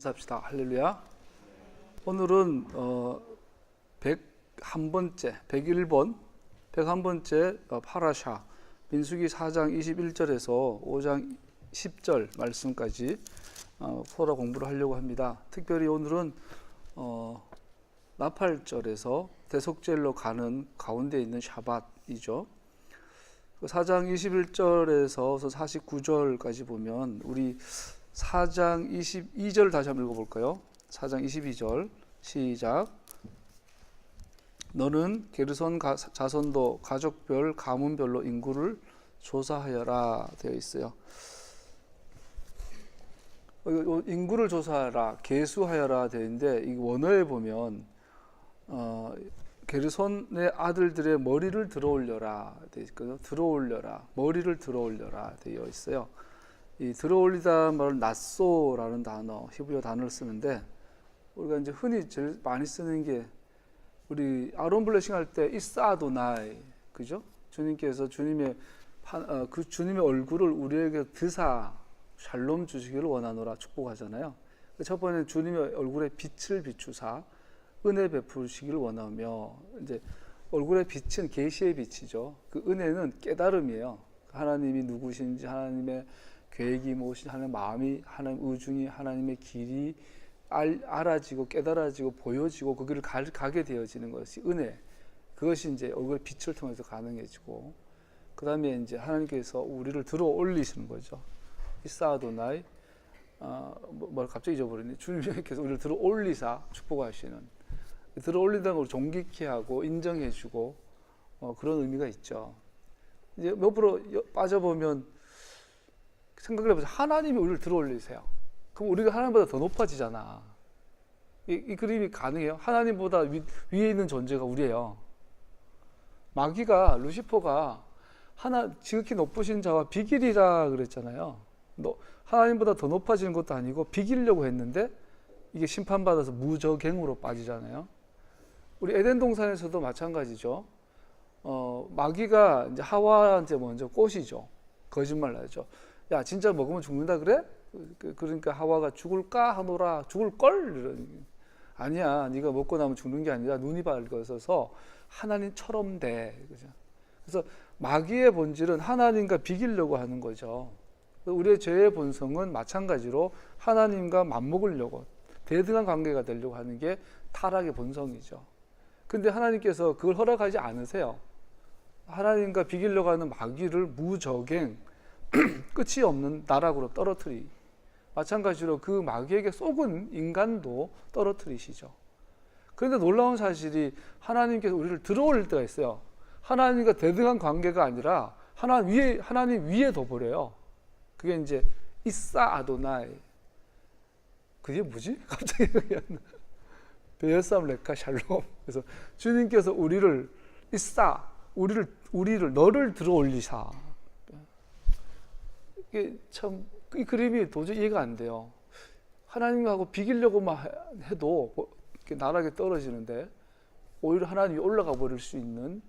합시다. 할렐루야. 오늘은 101번째, 101번째 파라샤 민수기 4장 21절에서 5장 10절 말씀까지 토라 공부를 하려고 합니다. 특별히 오늘은 나팔절에서 대속절로 가는 가운데 있는 샤밧이죠. 4장 21절에서 49절까지 보면 우리 4장 22절 다시 한번 읽어볼까요? 4장 22절 시작. 너는 게르손 자손도 가족별 가문별로 인구를 조사하여라 되어 있어요. 인구를 조사하라, 계수하여라 되어 있는데 이 원어에 보면 게르손의 아들들의 머리를 들어올려라 되어 있거든요. 들어올려라, 머리를 들어올려라 되어 있어요. 이 들어올리다 말은 나쏘라는 단어, 히브리어 단어를 쓰는데 우리가 이제 흔히 제일 많이 쓰는 게 우리 아론 블레싱 할 때 이사도나이, 그죠? 주님께서 주님의 얼굴을 우리에게 드사 샬롬 주시기를 원하노라 축복하잖아요. 첫 번째 주님의 얼굴에 빛을 비추사 은혜 베푸시기를 원하며, 이제 얼굴의 빛은 계시의 빛이죠. 그 은혜는 깨달음이에요. 하나님이 누구신지, 하나님의 계획이 무엇인지, 하나님의 마음이, 하나님의 의중이, 하나님의 길이 알아지고 깨달아지고 보여지고 그 길을 가게 되어지는 것이 은혜. 그것이 이제 얼굴의 빛을 통해서 가능해지고, 그 다음에 이제 하나님께서 우리를 들어 올리시는 거죠. 이사도나이, 뭘 갑자기 잊어버렸네. 주님께서 우리를 들어 올리사 축복하시는, 들어 올린다는 걸 존귀케 하고 인정해주고 그런 의미가 있죠. 이제 몇 프로 빠져보면 생각을 해보세요. 하나님이 우리를 들어 올리세요. 그럼 우리가 하나님보다 더 높아지잖아. 이 그림이 가능해요? 하나님보다 위에 있는 존재가 우리예요. 마귀가, 루시퍼가 지극히 높으신 자와 비길이라 그랬잖아요. 하나님보다 더 높아지는 것도 아니고 비기려고 했는데 이게 심판받아서 무저갱으로 빠지잖아요. 우리 에덴 동산에서도 마찬가지죠. 마귀가 이제 하와한테 먼저 꼬시죠. 거짓말 하죠. 야, 진짜 먹으면 죽는다 그래? 그러니까 하와가 죽을까 하노라, 죽을걸? 아니야, 네가 먹고 나면 죽는 게 아니라 눈이 밝아서 하나님처럼 돼. 그래서 마귀의 본질은 하나님과 비기려고 하는 거죠. 우리의 죄의 본성은 마찬가지로 하나님과 맞먹으려고, 대등한 관계가 되려고 하는 게 타락의 본성이죠. 근데 하나님께서 그걸 허락하지 않으세요. 하나님과 비기려고 하는 마귀를 무저갱, 끝이 없는 나락으로 떨어뜨리. 마찬가지로 그 마귀에게 속은 인간도 떨어뜨리시죠. 그런데 놀라운 사실이 하나님께서 우리를 들어올릴 때가 있어요. 하나님과 대등한 관계가 아니라 하나님 위에 둬버려요. 그게 이제 이사 아도나이. 그게 뭐지? 갑자기 베열삼 레카 샬롬. 그래서 주님께서 우리를 너를 들어 올리사. 이게 참, 이 그림이 도저히 이해가 안 돼요. 하나님하고 비기려고만 해도 나락에 떨어지는데 오히려 하나님이 올라가 버릴 수 있는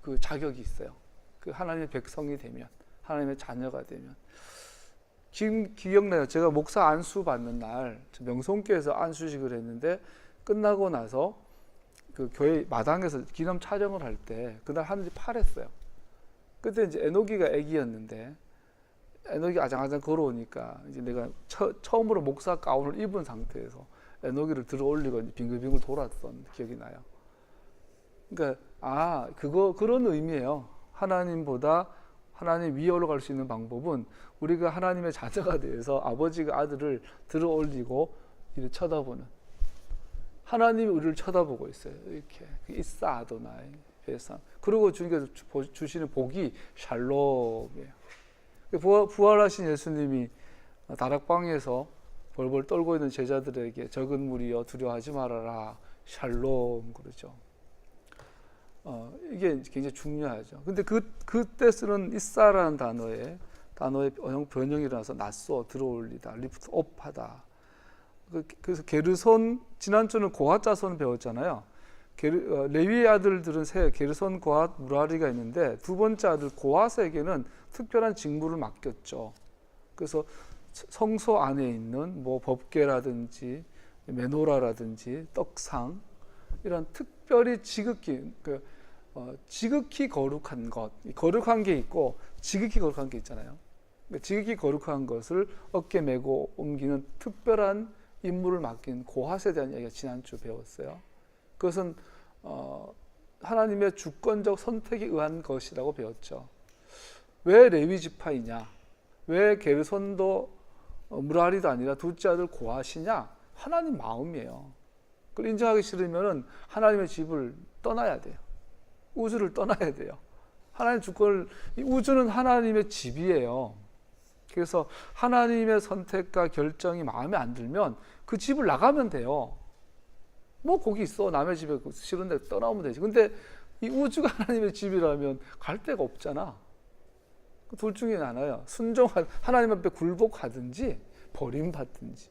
그 자격이 있어요. 그 하나님의 백성이 되면, 하나님의 자녀가 되면. 지금 기억나요. 제가 목사 안수 받는 날, 명성교회에서 안수식을 했는데 끝나고 나서 그 교회 마당에서 기념 촬영을 할 때 그날 하늘이 파랬어요. 그때 이제 에녹이가 애기였는데 에녹이 아장아장 걸어오니까 이제 내가 처음으로 목사 가운을 입은 상태에서 에녹이를 들어 올리고 빙글빙글 돌았던 기억이 나요. 그러니까 그런 의미예요. 하나님 위에 올라갈 수 있는 방법은 우리가 하나님의 자녀가 되어서 아버지가 아들을 들어 올리고 이렇게 쳐다보는, 하나님이 우리를 쳐다보고 있어요. 이렇게 이사 아도나이 베사. 그리고 주님께서 주시는 복이 샬롬이에요. 부활하신 예수님이 다락방에서 벌벌 떨고 있는 제자들에게 적은 무리여 두려워하지 말아라 샬롬 그러죠. 이게 굉장히 중요하죠. 근데 그때 쓰는 이사라는 단어의 변형이라서 낫소, 들어올리다, 리프트 업하다. 그래서 게르손, 지난주는 고핫 자손을 배웠잖아요. 레위의 아들들은 게르손, 고핫, 무라리가 있는데 두 번째 아들 고핫에게는 특별한 직무를 맡겼죠. 그래서 성소 안에 있는 뭐 법궤라든지 메노라라든지 떡상 이런 특별히 지극히 거룩한 것, 거룩한 게 있고 지극히 거룩한 게 있잖아요. 지극히 거룩한 것을 어깨 메고 옮기는 특별한 임무를 맡긴 고핫에 대한 이야기가 지난주 배웠어요. 그것은 하나님의 주권적 선택에 의한 것이라고 배웠죠. 왜 레위 지파이냐? 왜 게르손도 무라리도 아니라 둘째 아들 고핫이냐? 하나님 마음이에요. 그걸 인정하기 싫으면 하나님의 집을 떠나야 돼요. 우주를 떠나야 돼요. 하나님 주권을, 우주는 하나님의 집이에요. 그래서 하나님의 선택과 결정이 마음에 안 들면 그 집을 나가면 돼요. 뭐 거기 있어, 남의 집에 싫은데 떠나오면 되지. 근데 이 우주가 하나님의 집이라면 갈 데가 없잖아. 둘 중에 하나요. 하나님 앞에 굴복하든지 버림받든지.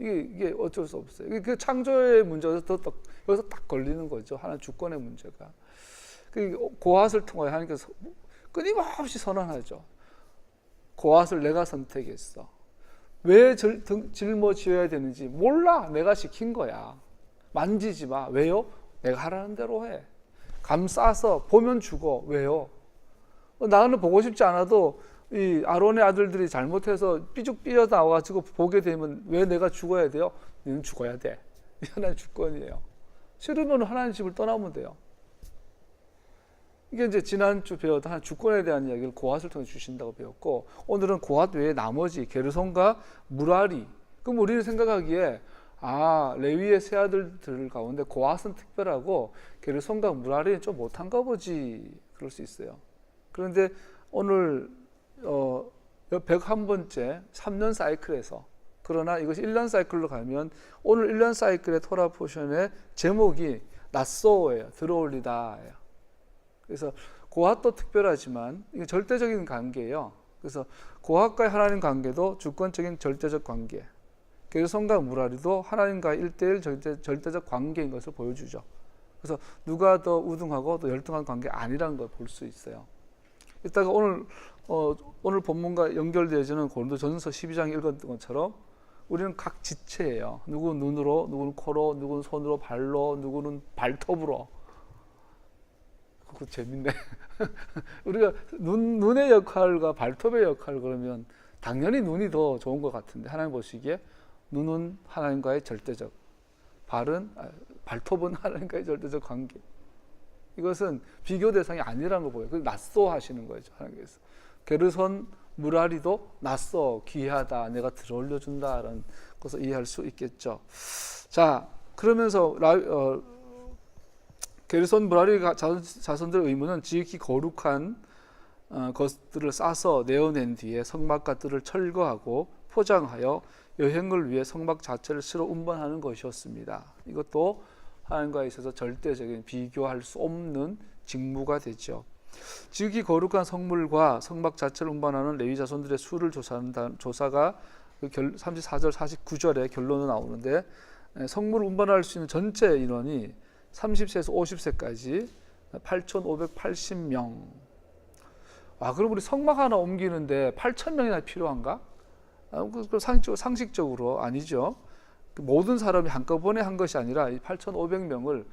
이게 어쩔 수 없어요. 이게 그 창조의 문제가 여기서 딱 걸리는 거죠. 하나님 주권의 문제가. 고핫을 통하여 하나님께서 끊임없이 선언하죠. 고핫을 내가 선택했어. 왜 짊어지어야 되는지 몰라. 내가 시킨 거야. 만지지 마. 왜요? 내가 하라는 대로 해. 감싸서 보면 죽어. 왜요? 나는 보고 싶지 않아도 이 아론의 아들들이 잘못해서 삐죽 나와가지고 보게 되면 왜 내가 죽어야 돼요? 너는 죽어야 돼. 이 하나의 주권이에요. 싫으면 하나님 집을 떠나면 돼요. 이게 이제 지난주 배웠던 한 주권에 대한 이야기를 고핫을 통해 주신다고 배웠고, 오늘은 고핫 외에 나머지 게르손과 무라리. 그럼 우리는 생각하기에 레위의 세 아들들 가운데 고핫은 특별하고 게르손과 무라리는 좀 못한가 보지, 그럴 수 있어요. 그런데 오늘 101번째 3년 사이클에서, 그러나 이것이 1년 사이클로 가면 오늘 1년 사이클의 토라 포션의 제목이 낫소예요. 들어올리다예요. 그래서 고핫도 특별하지만 이게 절대적인 관계예요. 그래서 고핫과의 하나님 관계도 주권적인 절대적 관계, 게르손과 무라리도 하나님과의 1대1 절대적 관계인 것을 보여주죠. 그래서 누가 더 우등하고 더 열등한 관계 아니라는 걸 볼 수 있어요. 이따가 오늘 본문과 연결되어지는 고린도전서 12장 읽었던 것처럼 우리는 각 지체예요. 누구는 눈으로, 누구는 코로, 누구는 손으로, 발로, 누구는 발톱으로. 그거 재밌네. 우리가 눈의 역할과 발톱의 역할, 그러면 당연히 눈이 더 좋은 것 같은데, 하나님 보시기에 눈은 하나님과의 절대적, 발톱은 하나님과의 절대적 관계. 이것은 비교 대상이 아니라는 걸 보여요. 그래서 낫소 하시는 거죠, 하나님께서. 게르손, 무라리도 낫소, 귀하다, 내가 들어올려준다라는 것을 이해할 수 있겠죠. 자, 그러면서 게르손, 무라리 자손들의 의무는 지극히 거룩한 것들을 싸서 내어낸 뒤에 성막과 뜰을 철거하고 포장하여 여행을 위해 성막 자체를 새로 운반하는 것이었습니다. 이것도 하나님과 있어서 절대적인 비교할 수 없는 직무가 되죠. 지극히 거룩한 성물과 성막 자체를 운반하는 레위 자손들의 수를 조사가 34절 49절에 결론으로 나오는데, 성물을 운반할 수 있는 전체 인원이 30세에서 50세까지 8,580명. 그럼 우리 성막 하나 옮기는데 8,000명이나 필요한가? 상식적으로 아니죠. 모든 사람이 한꺼번에 한 것이 아니라 8,500명을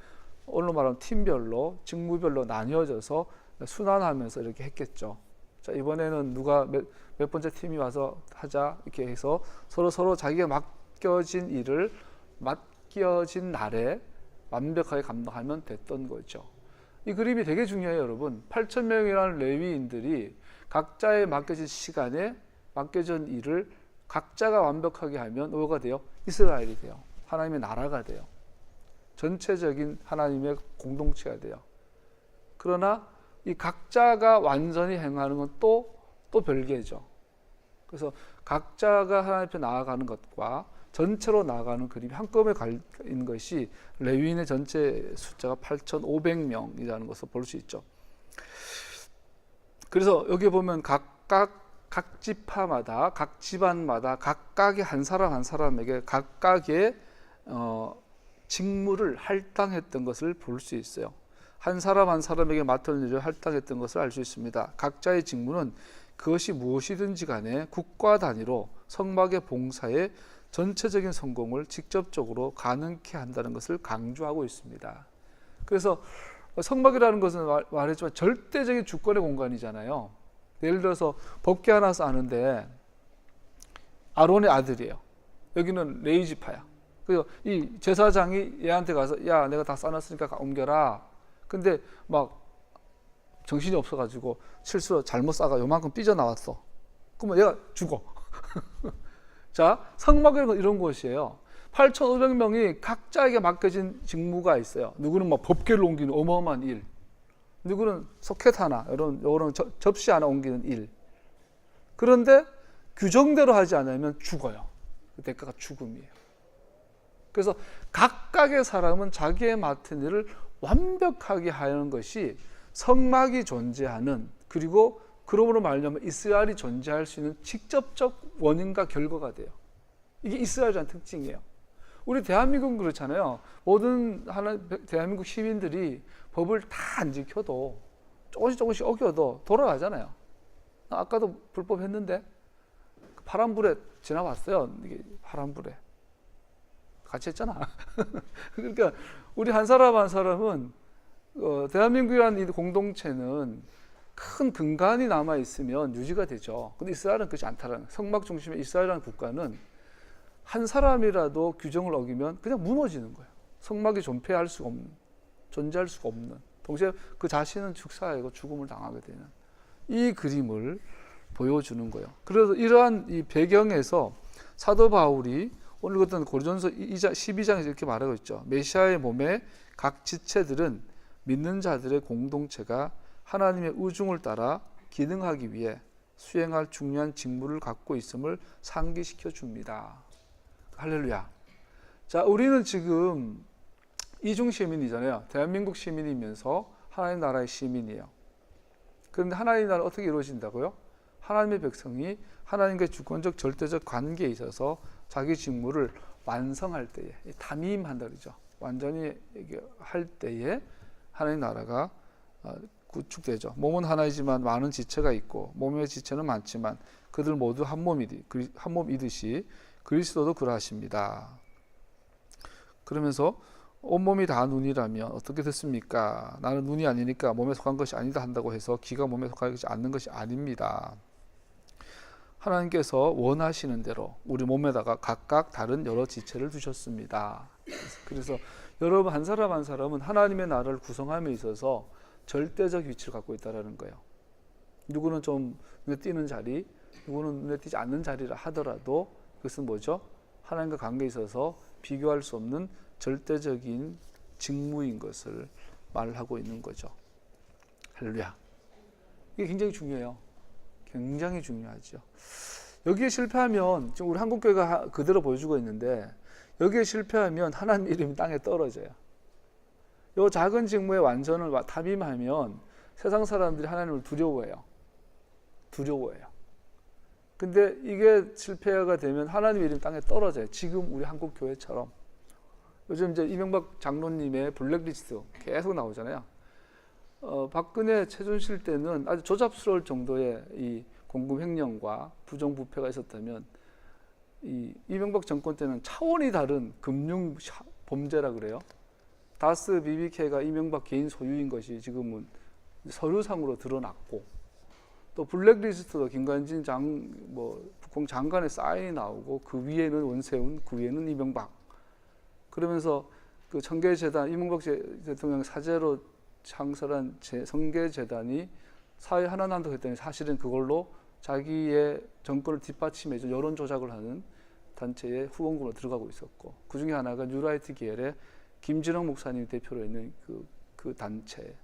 오늘 말하는 팀별로, 직무별로 나뉘어져서 순환하면서 이렇게 했겠죠. 자, 이번에는 누가 몇 번째 팀이 와서 하자, 이렇게 해서 서로 자기가 맡겨진 일을 맡겨진 날에 완벽하게 감당하면 됐던 거죠. 이 그림이 되게 중요해요, 여러분. 8,000명이라는 레위인들이 각자의 맡겨진 시간에 맡겨진 일을 각자가 완벽하게 하면 뭐가 돼요? 이스라엘이 돼요. 하나님의 나라가 돼요. 전체적인 하나님의 공동체가 돼요. 그러나 이 각자가 완전히 행하는 건 또 별개죠. 그래서 각자가 하나님 앞에 나아가는 것과 전체로 나아가는 그림이 한꺼번에 있는 것이 레위인의 전체 숫자가 8,500명이라는 것을 볼 수 있죠. 그래서 여기 보면 각 지파마다, 각 집안마다 각각의 한 사람 한 사람에게 각각의 직무를 할당했던 것을 볼 수 있어요. 한 사람 한 사람에게 맡은 일을 할당했던 것을 알 수 있습니다. 각자의 직무는 그것이 무엇이든지 간에 국가 단위로 성막의 봉사의 전체적인 성공을 직접적으로 가능케 한다는 것을 강조하고 있습니다. 그래서 성막이라는 것은 말했지만 절대적인 주권의 공간이잖아요. 예를 들어서 법궤 하나 쌓는데 아론의 아들이에요. 여기는 레위지파야. 그래서 이 제사장이 얘한테 가서 야 내가 다 쌓았으니까 옮겨라. 근데 막 정신이 없어가지고 실수로 잘못 쌓아가 요만큼 삐져나왔어. 그러면 얘가 죽어. 자, 성막은 이런 곳이에요. 8,500명이 각자에게 맡겨진 직무가 있어요. 누구는 뭐 법궤를 옮기는 어마어마한 일, 누구는 소켓 하나, 이런 접시 하나 옮기는 일. 그런데 규정대로 하지 않으면 죽어요. 그 대가가 죽음이에요. 그래서 각각의 사람은 자기의 맡은 일을 완벽하게 하는 것이 성막이 존재하는, 그리고 그러므로 말하면 이스라엘이 존재할 수 있는 직접적 원인과 결과가 돼요. 이게 이스라엘이라는 특징이에요. 우리 대한민국은 그렇잖아요. 모든 대한민국 시민들이 법을 다 안 지켜도 조금씩 어겨도 돌아가잖아요. 아까도 불법 했는데 파란불에 지나왔어요. 이게 파란불에 같이 했잖아. 그러니까 우리 한 사람 한 사람은 대한민국이라는 이 공동체는 큰 근간이 남아 있으면 유지가 되죠. 근데 이스라엘은 그렇지 않다라는, 성막 중심의 이스라엘이라는 국가는 한 사람이라도 규정을 어기면 그냥 무너지는 거예요. 성막이 존재할 수가 없는, 동시에 그 자신은 축사하고 죽음을 당하게 되는 이 그림을 보여주는 거예요. 그래서 이러한 이 배경에서 사도 바울이 오늘 어떤 고린도전서 12장에서 이렇게 말하고 있죠. 메시아의 몸의 각 지체들은 믿는 자들의 공동체가 하나님의 의중을 따라 기능하기 위해 수행할 중요한 직무를 갖고 있음을 상기시켜 줍니다. 할렐루야. 자, 우리는 지금 이중 시민이잖아요. 대한민국 시민이면서 하나님 나라의 시민이에요. 그런데 하나님 나라는 어떻게 이루어진다고요? 하나님의 백성이 하나님과의 주권적 절대적 관계에 있어서 자기 직무를 완성할 때에, 담임한다 그러죠. 완전히 할 때에 하나님 나라가 구축되죠. 몸은 하나이지만 많은 지체가 있고 몸의 지체는 많지만 그들 모두 한 몸이듯이 그리스도도 그러하십니다. 그러면서 온몸이 다 눈이라면 어떻게 됐습니까? 나는 눈이 아니니까 몸에 속한 것이 아니다 한다고 해서 귀가 몸에 속하지 않는 것이 아닙니다. 하나님께서 원하시는 대로 우리 몸에다가 각각 다른 여러 지체를 두셨습니다. 그래서 여러분 한 사람 한 사람은 하나님의 나라를 구성함에 있어서 절대적 위치를 갖고 있다는 거예요. 누구는 좀 눈에 띄는 자리, 누구는 눈에 띄지 않는 자리라 하더라도 그것은 뭐죠? 하나님과 관계에 있어서 비교할 수 없는 절대적인 직무인 것을 말하고 있는 거죠. 할렐루야. 이게 굉장히 중요해요. 굉장히 중요하죠. 여기에 실패하면 지금 우리 한국교회가 그대로 보여주고 있는데 여기에 실패하면 하나님 이름이 땅에 떨어져요. 이 작은 직무의 완전을 탐임하면 세상 사람들이 하나님을 두려워해요. 근데 이게 실패가 되면 하나님 이름이 땅에 떨어져요. 지금 우리 한국교회처럼. 요즘 이제 이명박 장로님의 블랙리스트 계속 나오잖아요. 박근혜 최순실 때는 아주 조잡스러울 정도의 이 공금 횡령과 부정부패가 있었다면 이 이명박 정권 때는 차원이 다른 금융 범죄라 그래요. 다스 BBK가 이명박 개인 소유인 것이 지금은 서류상으로 드러났고, 또 블랙리스트도 김관진 국공 장관의 사인이 나오고 그 위에는 원세훈, 그 위에는 이명박. 그러면서 그 청계재단, 이명박 대통령 사제로 창설한 성계재단이 사회 하나난다고 했더니 사실은 그걸로 자기의 정권을 뒷받침해서 여론 조작을 하는 단체에 후원금으로 들어가고 있었고, 그 중에 하나가 뉴라이트 계열의 김진영 목사님 대표로 있는 그 단체,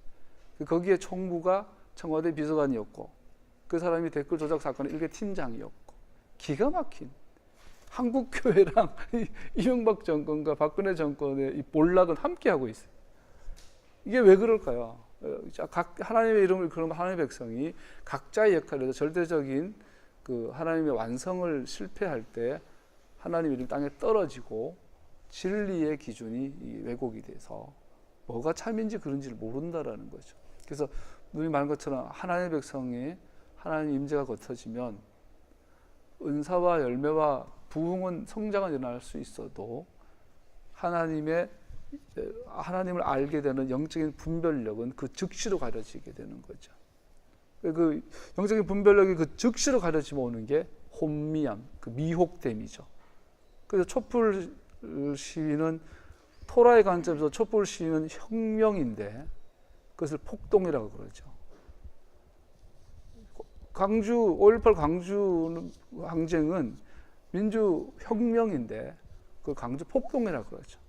거기에 총무가 청와대 비서관이었고 그 사람이 댓글 조작 사건의 일개 팀장이었고, 기가 막힌 한국교회랑 이명박 정권과 박근혜 정권의 이 몰락은 함께하고 있어요. 이게 왜 그럴까요? 각 하나님의 이름을 그런 하나님의 백성이 각자의 역할에서 절대적인 그 하나님의 완성을 실패할 때 하나님의 이름 땅에 떨어지고 진리의 기준이 왜곡이 돼서 뭐가 참인지 그런지를 모른다라는 거죠. 그래서 누님 말한 것처럼 하나님의 백성이 하나님 임재가 겉어지면 은사와 열매와 부흥은 성장은 일어날 수 있어도 하나님을 알게 되는 영적인 분별력은 그 즉시로 가려지게 되는 거죠. 그 영적인 분별력이 그 즉시로 가려지면 오는 게 혼미함, 그 미혹됨이죠. 그래서 촛불 시위는 토라의 관점에서 촛불 시위는 혁명인데 그것을 폭동이라고 그러죠. 광주 5.18 광주 항쟁은 민주혁명인데 그 광주 폭동이라고 그러죠.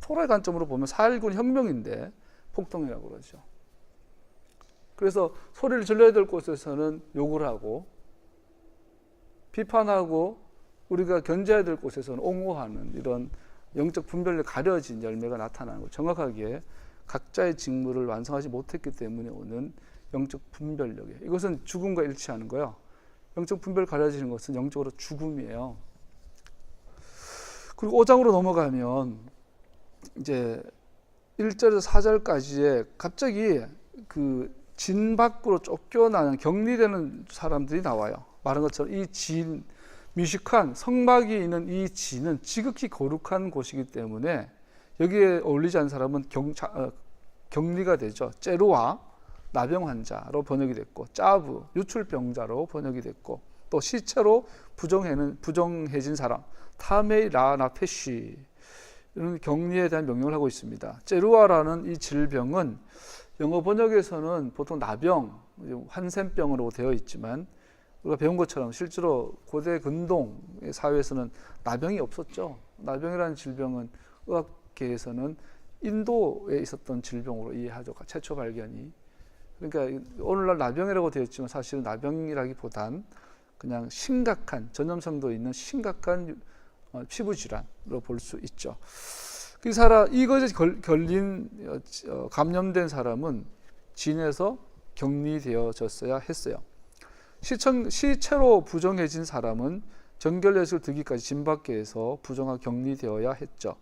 토라의 관점으로 보면 4.19는 혁명인데 폭동이라고 그러죠. 그래서 소리를 질러야 될 곳에서는 욕을 하고 비판하고 우리가 견제해야 될 곳에서는 옹호하는 이런 영적 분별력 가려진 열매가 나타나는 거. 정확하게 각자의 직무를 완성하지 못했기 때문에 오는 영적 분별력이에요. 이것은 죽음과 일치하는 거예요. 영적 분별 가려지는 것은 영적으로 죽음이에요. 그리고 5장으로 넘어가면 이제 1절에서 4절까지에 갑자기 그 진 밖으로 쫓겨나는 격리되는 사람들이 나와요. 말한 것처럼 이 진, 미식한 성막이 있는 이 진은 지극히 거룩한 곳이기 때문에 여기에 어울리지 않은 사람은 격리가 되죠. 째루와 나병 환자로 번역이 됐고, 짜부 유출병자로 번역이 됐고, 또 시체로 부정해진 사람 타메이 라나페시 이런 격리에 대한 명령을 하고 있습니다. 째루아라는 이 질병은 영어 번역에서는 보통 나병, 한센병으로 되어 있지만 우리가 배운 것처럼 실제로 고대 근동의 사회에서는 나병이 없었죠. 나병이라는 질병은 의학계에서는 인도에 있었던 질병으로 이해하죠. 최초 발견이. 그러니까 오늘날 나병이라고 되어 있지만 사실은 나병이라기보단 그냥 심각한 전염성도 있는 심각한 피부 질환으로 볼 수 있죠. 그 사람 이것에 걸린 감염된 사람은 진에서 격리되어졌어야 했어요. 시체로 부정해진 사람은 정결례식을 드기까지 진 밖에서 부정하게 격리되어야 했죠.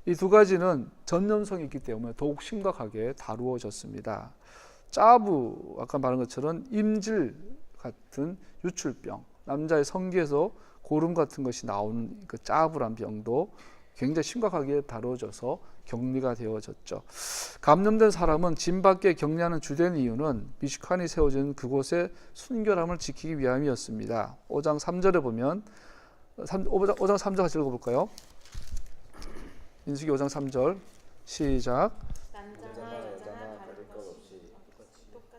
이 두 가지는 전염성이 있기 때문에 더욱 심각하게 다루어졌습니다. 짜부, 아까 말한 것처럼 임질 같은 유출병, 남자의 성기에서 고름 같은 것이 나오는 그 짜부란 병도 굉장히 심각하게 다뤄져서 격리가 되어졌죠. 감염된 사람은 진 밖에 격리하는 주된 이유는 미식환이 세워진 그곳의 순결함을 지키기 위함이었습니다. 5장 3절에 보면 5장 3절 같이 읽어볼까요? 민수기 5장 3절 시작. 남자나 여자나 가릴 것 없이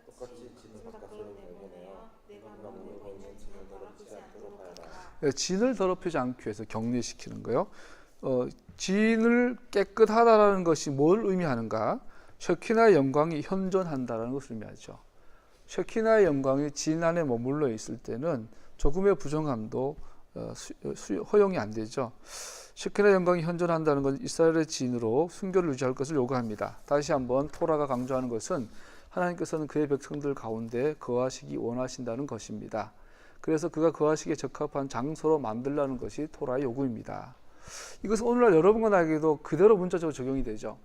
똑같이 진을 바깥으로 내보내어 내가 머물고 있는 진을 더럽히지 않도록 하여라. 진을 더럽히지 않기 위해서 격리시키는 거예요. 진을 깨끗하다라는 것이 뭘 의미하는가? 쉐키나의 영광이 현존한다라는 것을 의미하죠. 쉐키나의 영광이 진 안에 머물러 있을 때는 조금의 부정함도 허용이 안 되죠. 쉐키나의 영광이 현존한다는 건 이스라엘의 진으로 순결을 유지할 것을 요구합니다. 다시 한번 토라가 강조하는 것은 하나님께서는 그의 백성들 가운데 거하시기 원하신다는 것입니다. 그래서 그가 거하시기에 적합한 장소로 만들라는 것이 토라의 요구입니다. 이것은 오늘날 여러분과 나에게도 그대로 문자적으로 적용이 되죠.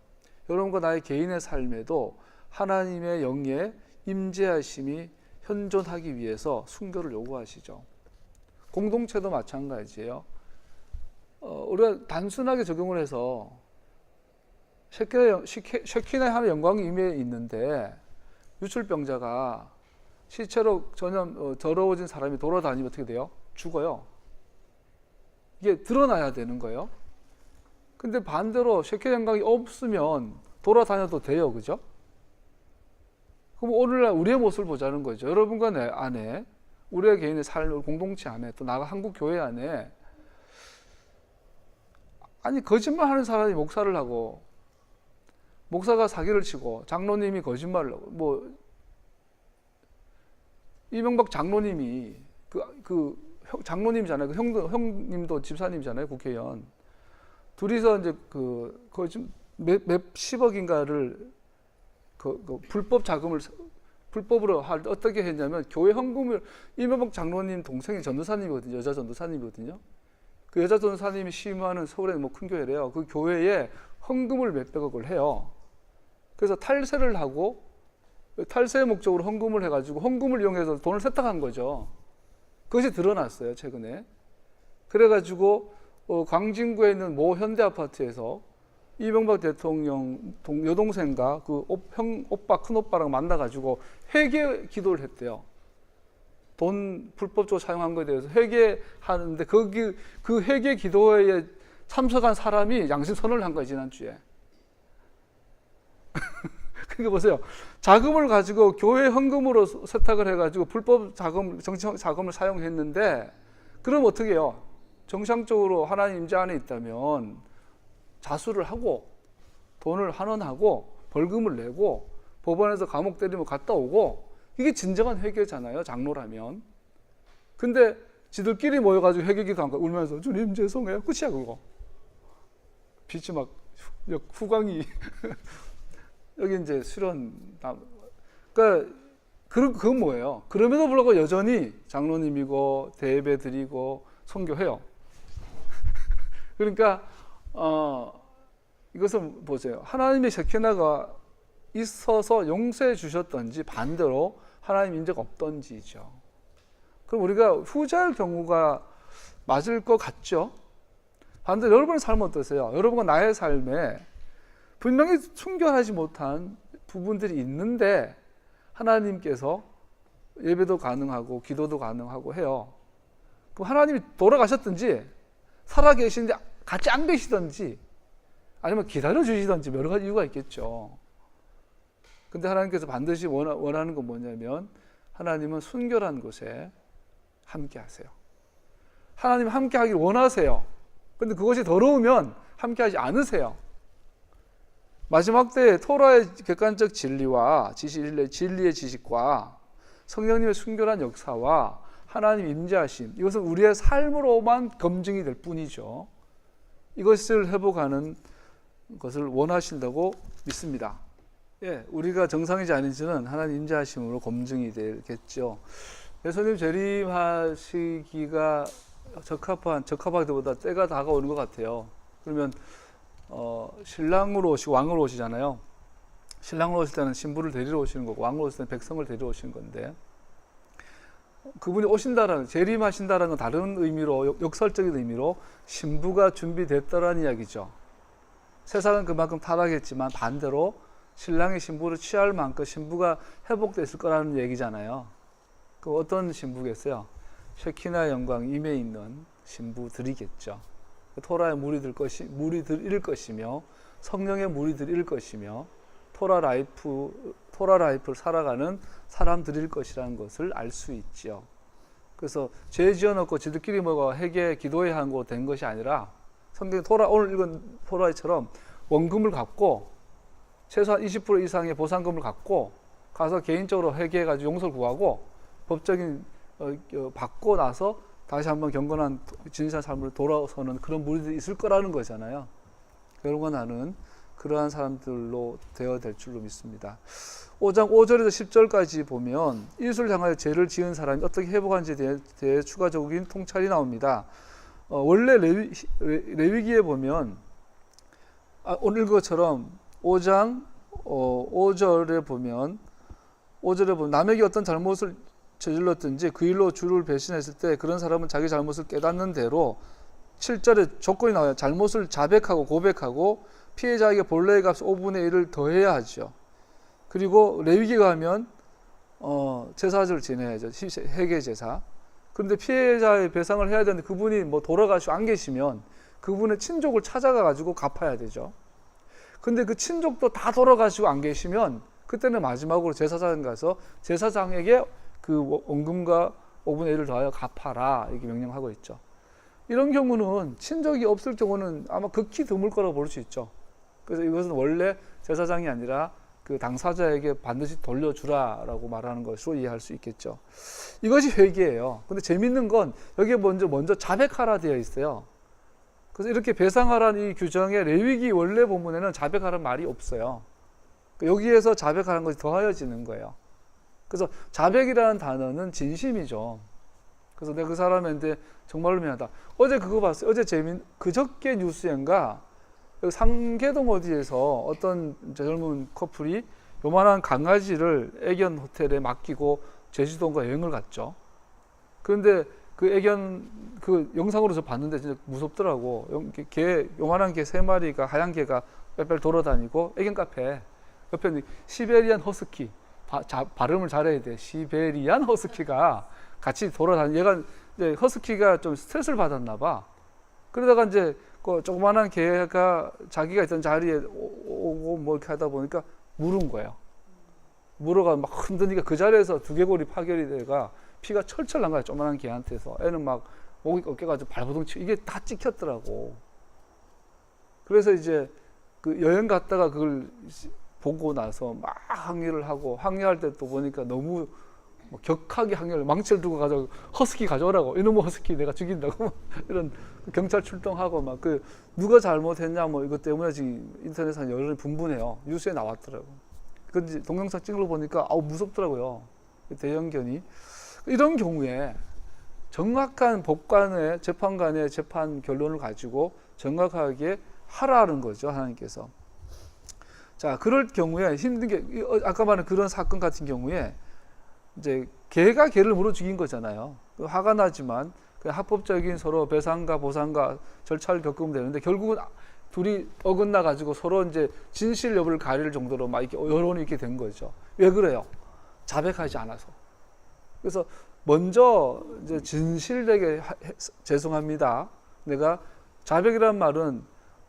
여러분과 나의 개인의 삶에도 하나님의 영의 임재하심이 현존하기 위해서 순결을 요구하시죠. 공동체도 마찬가지예요. 우리가 단순하게 적용을 해서 쉐키나의 하나님의 영광이 임해 있는데 유출병자가 시체로 전혀 더러워진 사람이 돌아다니면 어떻게 돼요? 죽어요. 이게 드러나야 되는 거예요. 근데 반대로 쉐키나 영광이 없으면 돌아다녀도 돼요. 그죠? 그럼 오늘날 우리의 모습을 보자는 거죠. 여러분과 내 안에, 우리의 개인의 삶, 공동체 안에, 또 나가 한국 교회 안에 아니 거짓말하는 사람이 목사를 하고 목사가 사기를 치고 장로님이 거짓말을 하고 뭐 이명박 장로님이 장로님이잖아요. 형님도 집사님이잖아요. 국회의원. 둘이서 이제 거의 좀 몇십억인가를 불법 자금을 불법으로 어떻게 했냐면 교회 헌금을 이명박 장로님 동생이 전도사님이거든요. 여자 전도사님이거든요. 그 여자 전도사님이 심하는 서울의 뭐 큰 교회래요. 그 교회에 헌금을 몇백억을 해요. 그래서 탈세를 하고 탈세의 목적으로 헌금을 해가지고 헌금을 이용해서 돈을 세탁한 거죠. 그것이 드러났어요, 최근에. 그래가지고 광진구에 있는 모 현대아파트에서 이명박 대통령 여동생과 그 오빠 큰오빠랑 만나가지고 회개 기도를 했대요. 돈 불법적으로 사용한 것에 대해서 회개하는데 그 회개 기도에 참석한 사람이 양심선언을 한 거예요, 지난주에. 그러니까 보세요. 자금을 가지고 교회 헌금으로 세탁을 해가지고 불법 자금, 정치 자금을 사용했는데, 그럼 어떻게 해요? 정상적으로 하나님 임재 안에 있다면 자수를 하고 돈을 환원하고 벌금을 내고 법원에서 감옥 때리면 갔다 오고, 이게 진정한 회개잖아요, 장로라면. 근데 지들끼리 모여가지고 회개기도 한 거 울면서 주님 죄송해요. 끝이야 그거. 빛이 막 후광이 여기 이제 수련. 그러니까 그건 뭐예요? 그럼에도 불구하고 여전히 장로님이고 대예배 드리고 선교해요. 그러니까 이것은 보세요. 하나님의 셰키나가 있어서 용서해 주셨던지 반대로 하나님 인재가 없던지죠. 그럼 우리가 후자의 경우가 맞을 것 같죠? 반대로 여러분의 삶은 어떠세요? 여러분과 나의 삶에 분명히 순결하지 못한 부분들이 있는데 하나님께서 예배도 가능하고 기도도 가능하고 해요. 그럼 하나님이 돌아가셨든지 살아계신데 같이 안 계시든지 아니면 기다려 주시든지 여러 가지 이유가 있겠죠. 근데 하나님께서 반드시 원하는 건 뭐냐면 하나님은 순결한 곳에 함께 하세요. 하나님 함께 하길 원하세요. 근데 그것이 더러우면 함께 하지 않으세요. 마지막 때에 토라의 객관적 진리와 진리의 지식과 성령님의 순결한 역사와 하나님 임재하심, 이것은 우리의 삶으로만 검증이 될 뿐이죠. 이것을 회복하는 것을 원하신다고 믿습니다. 예, 우리가 정상이지 아닌지는 하나님 임재하심으로 검증이 되겠죠. 예수님 재림하시기가 적합하기보다 때가 다가오는 것 같아요. 그러면 신랑으로 오시고 왕으로 오시잖아요. 신랑으로 오실 때는 신부를 데리러 오시는 거고 왕으로 오실 때는 백성을 데리러 오시는 건데, 그분이 오신다라는, 재림하신다라는 건 다른 의미로, 역설적인 의미로 신부가 준비됐다라는 이야기죠. 세상은 그만큼 타락했지만 반대로 신랑의 신부를 취할 만큼 신부가 회복됐을 거라는 얘기잖아요. 그 어떤 신부겠어요? 쉐키나 영광 임에 있는 신부들이겠죠. 토라의 무리들일 것이며 성령의 무리들일 것이며 토라 라이프를 살아가는 사람들일 것이라는 것을 알 수 있죠. 그래서 죄 지어놓고 지들끼리 모여 회개 기도해야 하고 된 것이 아니라 성경 오늘 읽은 토라처럼 원금을 갚고 최소한 20% 이상의 보상금을 갖고 가서 개인적으로 회개해가지고 용서를 구하고 법적인 받고 나서 다시 한번 경건한 진실한 삶으로 돌아서는 그런 무리들이 있을 거라는 거잖아요. 여러분, 나는 그러한 사람들로 되어야 될 줄로 믿습니다. 5장 5절에서 10절까지 보면 이웃을 향하여 죄를 지은 사람이 어떻게 회복하는지에 대해 추가적인 통찰이 나옵니다. 원래 레위기에 보면 오늘 것처럼 5장 5절에 보면 남에게 어떤 잘못을 저질렀든지 그 일로 주를 배신했을 때 그런 사람은 자기 잘못을 깨닫는 대로 7절에 조건이 나와요. 잘못을 자백하고 고백하고 피해자에게 본래의 값 5분의 1을 더해야 하죠. 그리고 레위기 가면 제사를 지내야죠. 회개 제사. 그런데 피해자의 배상을 해야 되는데 그분이 돌아가시고 안 계시면 그분의 친족을 찾아가 가지고 갚아야 되죠. 근데 그 친족도 다 돌아가시고 안 계시면 그때는 마지막으로 제사장 가서 제사장에게 그 원금과 5분의 1을 더하여 갚아라, 이렇게 명령하고 있죠. 이런 경우는 친족이 없을 경우는 아마 극히 드물 거라고 볼 수 있죠. 그래서 이것은 원래 제사장이 아니라 그 당사자에게 반드시 돌려주라라고 말하는 것으로 이해할 수 있겠죠. 이것이 회개예요. 근데 재밌는 건 여기에 먼저 자백하라 되어 있어요. 그래서 이렇게 배상하라는 이 규정에 레위기 원래 본문에는 자백하라는 말이 없어요. 여기에서 자백하라는 것이 더하여지는 거예요. 그래서 자백이라는 단어는 진심이죠. 그래서 내가 그 사람한테 정말로 미안하다. 어제 그거 봤어요. 그저께 뉴스엔가 상계동 어디에서 어떤 젊은 커플이 요만한 강아지를 애견 호텔에 맡기고 제주도인가 여행을 갔죠. 그런데 그 애견 그 영상으로 저 봤는데 진짜 무섭더라고. 개 요만한 개 3마리가 하얀 개가 빽빽 돌아다니고 애견 카페 옆에 시베리안 허스키 발음을 잘해야 돼. 시베리안 허스키가 같이 돌아다니. 얘가 이제 허스키가 좀 스트레스를 받았나 봐. 그러다가 이제 그 조그만한 개가 자기가 있던 자리에 오고 뭐 이렇게 하다 보니까 물은 거예요. 물어가 막 흔드니까 그 자리에서 두개골이 파열이 돼가 피가 철철 난 거야. 조그만한 개한테서. 애는 막 목이 꺾여가지고 발버둥 치고 이게 다 찍혔더라고. 그래서 이제 그 여행 갔다가 그걸 보고 나서 막 항의를 하고, 항의할 때 또 보니까 너무 뭐 격하게 항의를, 망치를 들고 가서 허스키 가져오라고, 이놈의 허스키 내가 죽인다고 이런 경찰 출동하고 막 그 누가 잘못했냐 뭐 이것 때문에 지금 인터넷에 여론이 분분해요. 뉴스에 나왔더라고. 그 동영상 찍는 거 보니까 아우 무섭더라고요. 대형견이. 이런 경우에 정확한 법관의 재판관의 재판 결론을 가지고 정확하게 하라는 거죠, 하나님께서. 자, 그럴 경우에 힘든 게, 아까 말한 그런 사건 같은 경우에 이제 개가 개를 물어 죽인 거잖아요. 화가 나지만 그 합법적인 서로 배상과 보상과 절차를 겪으면 되는데 결국은 둘이 어긋나 가지고 서로 이제 진실 여부를 가릴 정도로 막 이렇게 여론이 이렇게 된 거죠. 왜 그래요? 자백하지 않아서. 그래서 먼저 이제 진실되게 죄송합니다. 내가 자백이란 말은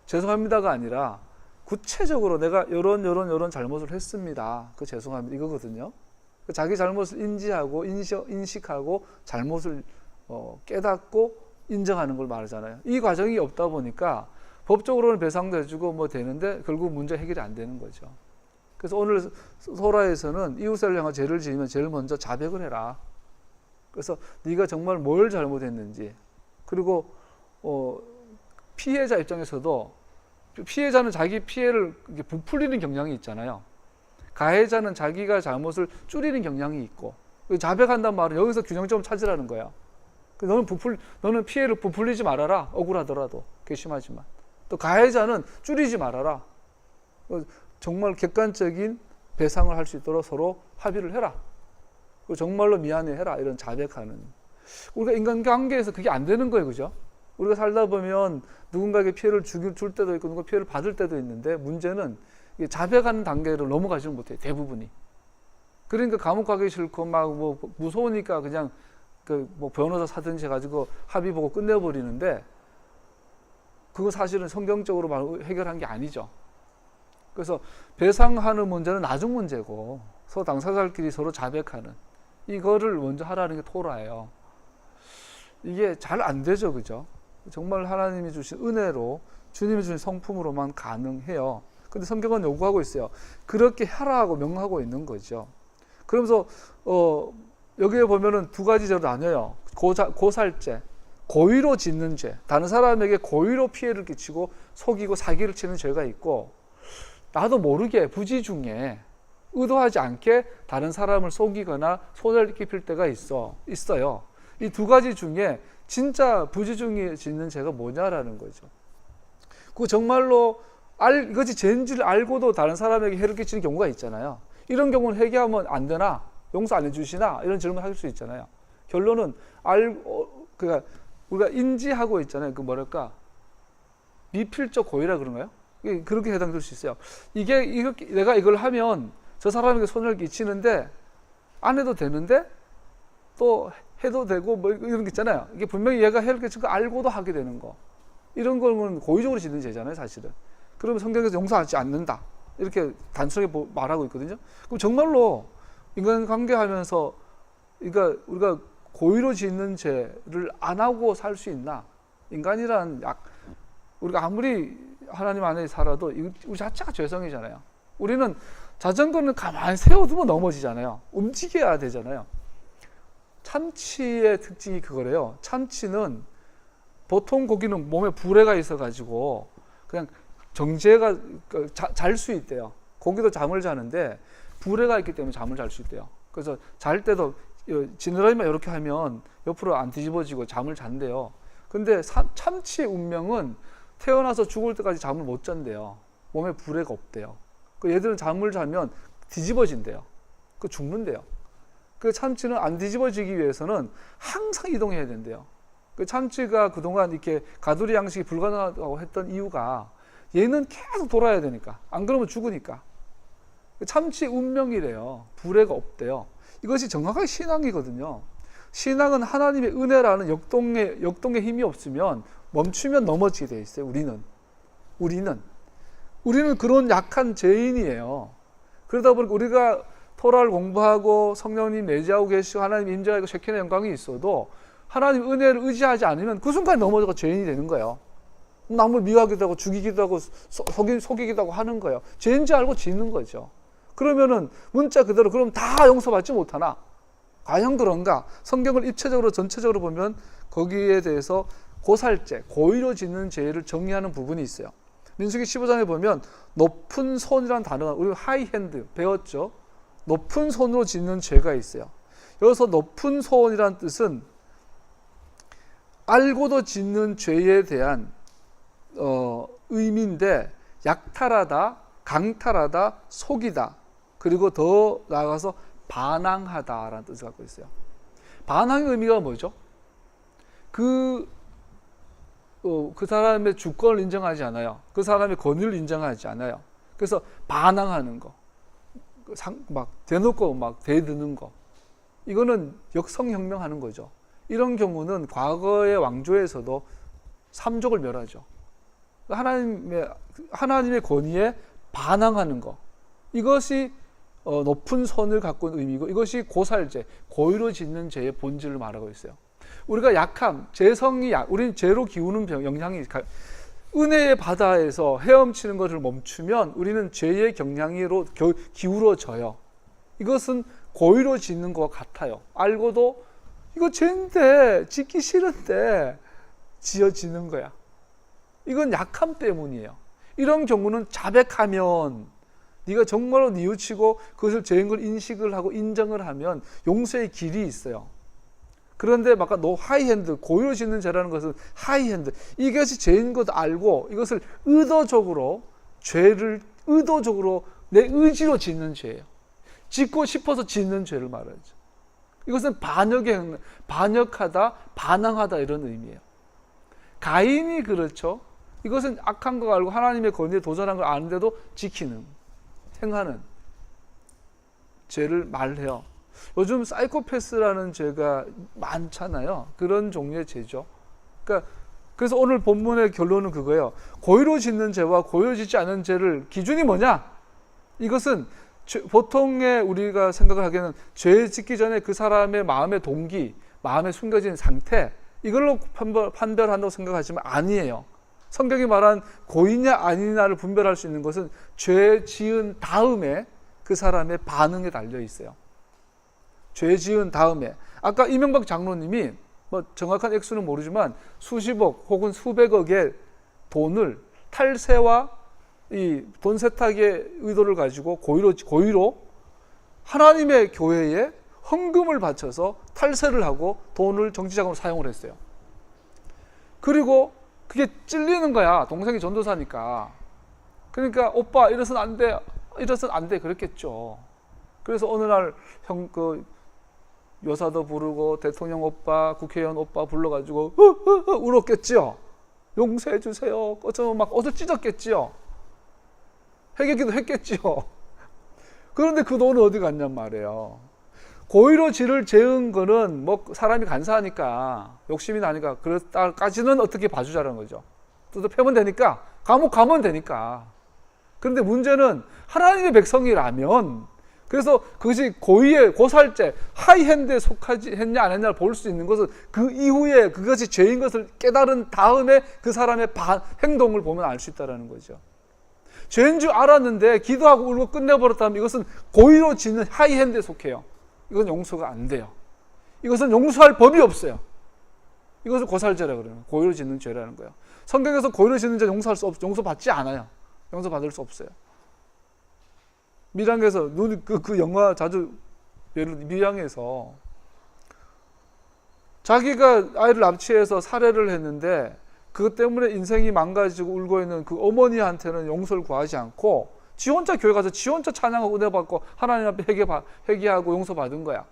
죄송합니다가 아니라 구체적으로 내가 요런 잘못을 했습니다. 그 죄송합니다. 이거거든요. 자기 잘못을 인지하고 인식하고 잘못을 깨닫고 인정하는 걸 말하잖아요. 이 과정이 없다 보니까 법적으로는 배상도 해주고 뭐 되는데 결국 문제 해결이 안 되는 거죠. 그래서 오늘 소라에서는 이웃을 향한 죄를 지으면 제일 먼저 자백을 해라. 그래서 네가 정말 뭘 잘못했는지, 그리고 피해자 입장에서도 피해자는 자기 피해를 부풀리는 경향이 있잖아요. 가해자는 자기가 잘못을 줄이는 경향이 있고, 자백한단 말은 여기서 균형점을 찾으라는 거야. 너는 피해를 부풀리지 말아라. 억울하더라도, 괘씸하지만. 또 가해자는 줄이지 말아라. 정말 객관적인 배상을 할 수 있도록 서로 합의를 해라. 정말로 미안해 해라. 이런 자백하는. 우리가 인간관계에서 그게 안 되는 거예요. 그죠? 우리가 살다 보면 누군가에게 피해를 줄 때도 있고 누가 피해를 받을 때도 있는데, 문제는 자백하는 단계를 넘어가지는 못해요. 대부분이. 그러니까 감옥 가기 싫고 막 뭐 무서우니까 그냥 그 뭐 변호사 사든지 해가지고 합의 보고 끝내버리는데, 그거 사실은 성경적으로 해결한 게 아니죠. 그래서 배상하는 문제는 나중 문제고, 서로 당사자들끼리 서로 자백하는 이거를 먼저 하라는 게 토라예요. 이게 잘 안 되죠, 그죠? 정말 하나님이 주신 은혜로, 주님이 주신 성품으로만 가능해요. 근데 성경은 요구하고 있어요. 그렇게 하라고 명하고 있는 거죠. 그러면서 여기에 보면은 두 가지 죄로 나뉘어요. 고살죄, 고의로 짓는 죄, 다른 사람에게 고의로 피해를 끼치고 속이고 사기를 치는 죄가 있고, 나도 모르게 부지 중에 의도하지 않게 다른 사람을 속이거나 손해를 끼칠 때가 있어요. 이 두 가지 중에 진짜 부지 중에 짓는 죄가 뭐냐라는 거죠. 그 정말로 이것이 죄인지를 알고도 다른 사람에게 해를 끼치는 경우가 있잖아요. 이런 경우는 회개하면 안 되나? 용서 안 해주시나? 이런 질문을 할 수 있잖아요. 결론은 그러니까 우리가 인지하고 있잖아요. 그 뭐랄까, 미필적 고의라 그런가요? 그렇게 해당될 수 있어요. 내가 이걸 하면 저 사람에게 손해를 끼치는데 안 해도 되는데 또 해도 되고 뭐 이런 게 있잖아요. 이게 분명히 얘가 해를 끼친 거 알고도 하게 되는 거. 이런 거는 고의적으로 짓는 죄잖아요, 사실은. 그러면 성경에서 용서하지 않는다. 이렇게 단순하게 말하고 있거든요. 그럼 정말로 인간관계하면서 우리가 고의로 짓는 죄를 안 하고 살 수 있나? 인간이란 우리가 아무리 하나님 안에 살아도 우리 자체가 죄성이잖아요. 우리는 자전거는 가만히 세워두면 넘어지잖아요. 움직여야 되잖아요. 참치의 특징이 그거래요. 참치는 보통 고기는 몸에 부레가 있어가지고 그냥 정제가 잘 수 있대요. 고기도 잠을 자는데 부레가 있기 때문에 잠을 잘 수 있대요. 그래서 잘 때도 지느러미만 이렇게 하면 옆으로 안 뒤집어지고 잠을 잔대요. 근데 참치의 운명은 태어나서 죽을 때까지 잠을 못 잔대요. 몸에 부레가 없대요. 얘들은 잠을 자면 뒤집어진대요. 죽는대요. 그 참치는 안 뒤집어지기 위해서는 항상 이동해야 된대요. 그 참치가 그동안 이렇게 가두리 양식이 불가능하다고 했던 이유가 얘는 계속 돌아야 되니까, 안 그러면 죽으니까. 참치 운명이래요. 불해가 없대요. 이것이 정확하게 신앙이거든요. 신앙은 하나님의 은혜라는 역동의 힘이 없으면 멈추면 넘어지게 돼 있어요. 우리는 그런 약한 죄인이에요. 그러다 보니까 우리가 토라를 공부하고 성령님 내재하고 계시고 하나님 임재하고 쉐kin의 영광이 있어도 하나님 은혜를 의지하지 않으면 그 순간 넘어져서 죄인이 되는 거예요. 남을 미워하기도 하고 죽이기도 하고 속이기도 하고 하는 거예요. 죄인지 알고 짓는 거죠. 그러면은 문자 그대로 그럼 다 용서받지 못하나? 과연 그런가? 성경을 입체적으로 전체적으로 보면 거기에 대해서 고살죄, 고의로 짓는 죄를 정의하는 부분이 있어요. 민수기 15장에 보면 높은 손이라는 단어가, 우리 하이핸드 배웠죠? 높은 손으로 짓는 죄가 있어요. 여기서 높은 손이라는 뜻은 알고도 짓는 죄에 대한 의미인데, 약탈하다, 강탈하다, 속이다, 그리고 더 나아가서 반항하다라는 뜻을 갖고 있어요. 반항의 의미가 뭐죠? 그 사람의 주권을 인정하지 않아요. 그 사람의 권위를 인정하지 않아요. 그래서 반항하는 거, 막 대놓고 막 대드는 거, 이거는 역성혁명하는 거죠. 이런 경우는 과거의 왕조에서도 삼족을 멸하죠. 하나님의 권위에 반항하는 거, 이것이 높은 선을 갖고 있는 의미고, 이것이 고살죄, 고의로 짓는 죄의 본질을 말하고 있어요. 우리가 약함, 우리는 죄로 기우는 영향이, 은혜의 바다에서 헤엄치는 것을 멈추면 우리는 죄의 경향으로 기울어져요. 이것은 고의로 짓는 것 같아요. 알고도 이거 죄인데, 짓기 싫은데 지어지는 거야. 이건 약함 때문이에요. 이런 경우는 자백하면, 네가 정말로 뉘우치고 그것을 죄인 걸 인식을 하고 인정을 하면 용서의 길이 있어요. 그런데 아까 하이핸드, 고의로 짓는 죄라는 것은 하이핸드, 이것이 죄인 것 알고 이것을 의도적으로 내 의지로 짓는 죄예요. 짓고 싶어서 짓는 죄를 말하죠. 이것은 반역하다, 반항하다 이런 의미예요. 가인이 그렇죠. 이것은 악한 거 알고 하나님의 권위에 도전한 걸 아는데도 행하는 죄를 말해요. 요즘 사이코패스라는 죄가 많잖아요. 그런 종류의 죄죠. 그래서 오늘 본문의 결론은 그거예요. 고의로 짓는 죄와 고의로 짓지 않은 죄를 기준이 뭐냐? 이것은 보통의 우리가 생각을 하기에는 죄 짓기 전에 그 사람의 마음의 동기, 마음에 숨겨진 상태, 이걸로 판별한다고 생각하지만 아니에요. 성경이 말한 고의냐 아니냐를 분별할 수 있는 것은 죄 지은 다음에 그 사람의 반응에 달려 있어요. 죄 지은 다음에, 아까 이명박 장로님이 뭐 정확한 액수는 모르지만 수십억 혹은 수백억의 돈을 탈세와 이 돈 세탁의 의도를 가지고 고의로 하나님의 교회에 헌금을 바쳐서 탈세를 하고 돈을 정치자금으로 사용을 했어요. 그리고 그게 찔리는 거야. 동생이 전도사니까. 그러니까 오빠 이래서는 안 돼 그랬겠죠. 그래서 어느 날 여사도 부르고 대통령 오빠, 국회의원 오빠 불러가지고 울었겠죠. 용서해 주세요. 어쩌면 막 옷을 찢었겠죠. 회개기도 했겠죠. 그런데 그 돈은 어디 갔냔 말이에요. 고의로 지를 재은 거는 뭐 사람이 간사하니까, 욕심이 나니까 그랬다까지는 어떻게 봐주자는 거죠. 또 패면 되니까, 감옥 가면 되니까. 그런데 문제는 하나님의 백성이라면, 그래서 그것이 고의의 고살죄, 하이핸드에 했냐 안 했냐를 볼 수 있는 것은 그 이후에 그것이 죄인 것을 깨달은 다음에 그 사람의 행동을 보면 알 수 있다는 거죠. 죄인 줄 알았는데 기도하고 울고 끝내버렸다면 이것은 고의로 짓는 하이핸드에 속해요. 이건 용서가 안 돼요. 이것은 용서할 법이 없어요. 이것을 고살죄라고 그래요. 고의로 짓는 죄라는 거예요. 성경에서 고의로 짓는 죄 용서받지 않아요. 용서받을 수 없어요. 밀양에서 그 영화 자주 밀양에서 자기가 아이를 납치해서 살해를 했는데 그것 때문에 인생이 망가지고 울고 있는 그 어머니한테는 용서를 구하지 않고 지 혼자 교회 가서 지 혼자 찬양하고 은혜 받고 하나님 앞에 회개하고 용서받은 거야.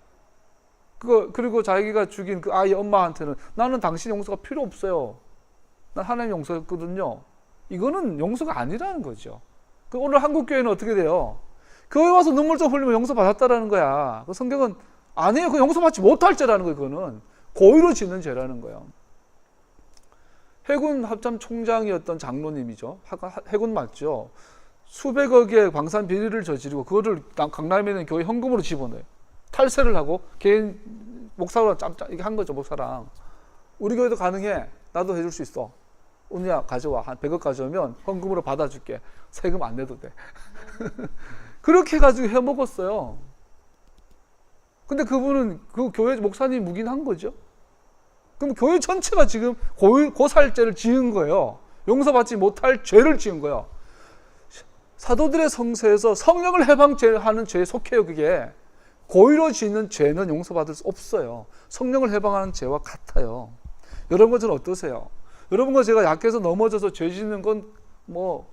그리고 자기가 죽인 그 아이 엄마한테는 나는 당신 용서가 필요 없어요. 난 하나님 용서했거든요. 이거는 용서가 아니라는 거죠. 오늘 한국 교회는 어떻게 돼요? 교회 와서 눈물 좀 흘리면 용서 받았다라는 거야. 그 성경은 아니에요. 그 용서 받지 못할 죄라는 거예요. 그거는 고의로 짓는 죄라는 거예요. 해군 합참 총장이었던 장로님이죠. 해군 맞죠. 수백억의 방산 비리를 저지르고 그거를 강남에 있는 교회 현금으로 집어넣어요. 탈세를 하고 개인 목사랑 짬짬 이게 한 거죠. 목사랑. 우리 교회도 가능해. 나도 해줄 수 있어. 은희야 가져와. 한 100억 가져오면 현금으로 받아줄게. 세금 안 내도 돼. 그렇게 해가지고 해먹었어요. 근데 그분은 그 교회 목사님 묵인한 거죠. 그럼 교회 전체가 지금 고살죄를 지은 거예요. 용서받지 못할 죄를 지은 거예요. 사도들의 성서에서 성령을 해방하는 죄에 속해요. 그게 고의로 짓는 죄는 용서받을 수 없어요. 성령을 해방하는 죄와 같아요. 여러분 저는 어떠세요? 여러분과 제가 약해서 넘어져서 죄 짓는 건 뭐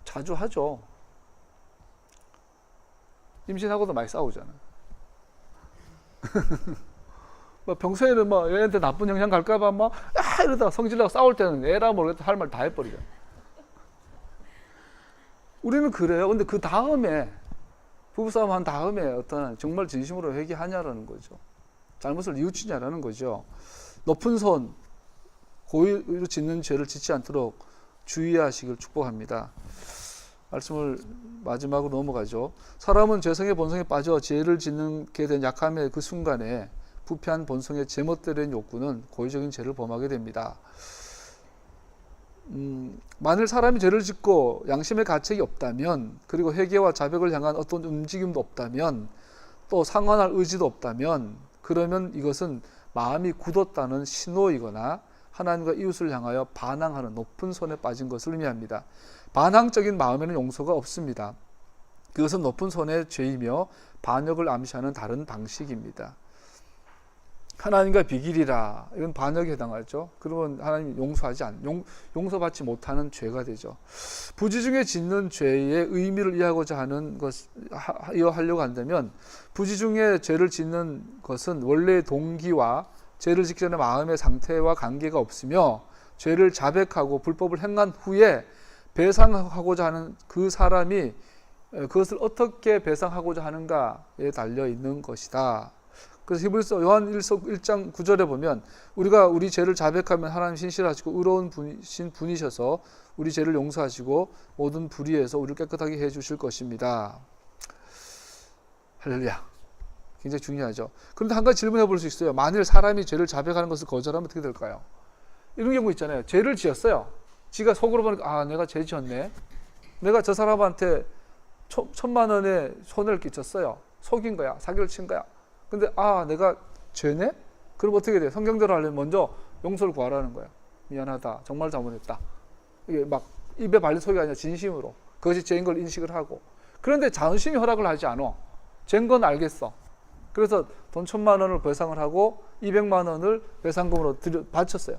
자주 하죠. 임신하고도 많이 싸우잖아요. 뭐 평소에는 뭐 애한테 나쁜 영향 갈까봐 막 이러다가 성질나고 싸울 때는 애라 모르겠다 할 말 다 해버리죠. 우리는 그래요. 근데 그 다음에 부부싸움 한 다음에 어떤 정말 진심으로 회개하냐라는 거죠. 잘못을 뉘우치냐라는 거죠. 높은 손, 고의로 짓는 죄를 짓지 않도록 주의하시길 축복합니다. 말씀을 마지막으로 넘어가죠. 사람은 죄성의 본성에 빠져 죄를 짓게 된 약함의 그 순간에 부패한 본성의 제멋대로인 욕구는 고의적인 죄를 범하게 됩니다. 만일 사람이 죄를 짓고 양심의 가책이 없다면, 그리고 회개와 자백을 향한 어떤 움직임도 없다면, 또 상환할 의지도 없다면, 그러면 이것은 마음이 굳었다는 신호이거나 하나님과 이웃을 향하여 반항하는 높은 손에 빠진 것을 의미합니다. 반항적인 마음에는 용서가 없습니다. 그것은 높은 손의 죄이며 반역을 암시하는 다른 방식입니다. 하나님과 비길이라, 이건 반역에 해당하죠. 그러면 하나님이 용서받지 못하는 죄가 되죠. 부지 중에 짓는 죄의 의미를 이해하고자 하는 이해하려고 한다면, 부지 중에 죄를 짓는 것은 원래의 동기와 죄를 짓기 전에 마음의 상태와 관계가 없으며, 죄를 자백하고 불법을 행한 후에 배상하고자 하는 그 사람이 그것을 어떻게 배상하고자 하는가에 달려 있는 것이다. 그래서 히브리서 요한 1장 9절에 보면, 우리가 우리 죄를 자백하면 하나님 신실하시고 의로운 분이셔서 우리 죄를 용서하시고 모든 불의에서 우리를 깨끗하게 해주실 것입니다. 할렐루야. 굉장히 중요하죠. 그런데 한 가지 질문해 볼 수 있어요. 만일 사람이 죄를 자백하는 것을 거절하면 어떻게 될까요? 이런 경우 있잖아요. 죄를 지었어요. 지가 속으로 보니까 내가 죄 지었네. 내가 저 사람한테 1,000만 원의 손해를 끼쳤어요. 속인 거야. 사기를 친 거야. 근데 내가 죄네? 그럼 어떻게 돼? 성경대로 하려면 먼저 용서를 구하라는 거야. 미안하다. 정말 잘못했다. 이게 막 입에 발린 소리가 아니라 진심으로 그것이 죄인 걸 인식을 하고. 그런데 자존심이 허락을 하지 않아. 죄인 건 알겠어. 그래서 돈 1,000만 원을 배상을 하고 200만 원을 배상금으로 바쳤어요.